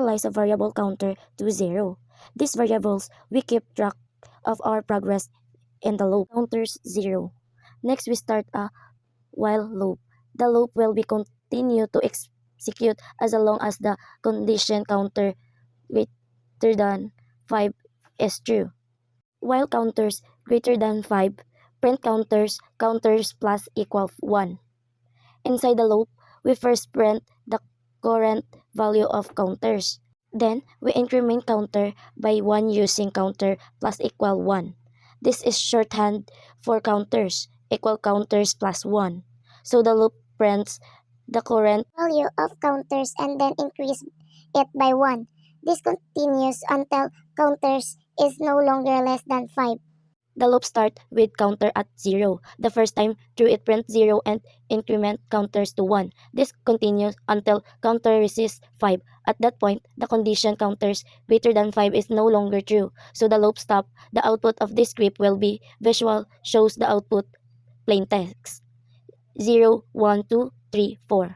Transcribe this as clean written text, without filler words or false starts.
initialize a variable counter to 0. These variables, we keep track of our progress in the loop. Counters 0. Next, we start a while loop. The loop will be continued to execute as long as the condition counter greater than 5 is true. While counters greater than 5, print counters plus equal 1. Inside the loop, we first print the current value of counters. Then, we increment counter by 1 using counter plus equal 1. This is shorthand for counters, equal counters plus 1. So the loop prints the current value of counters and then increase it by 1. This continues until counters is no longer less than 5. The loop starts with counter at 0. The first time through it prints 0 and increment counters to 1. This continues until counter reaches 5. At that point, the condition counters greater than 5 is no longer true. So the loop stops. The output of this script will be visual, shows the output plain text 0, 1, 2, 3, 4.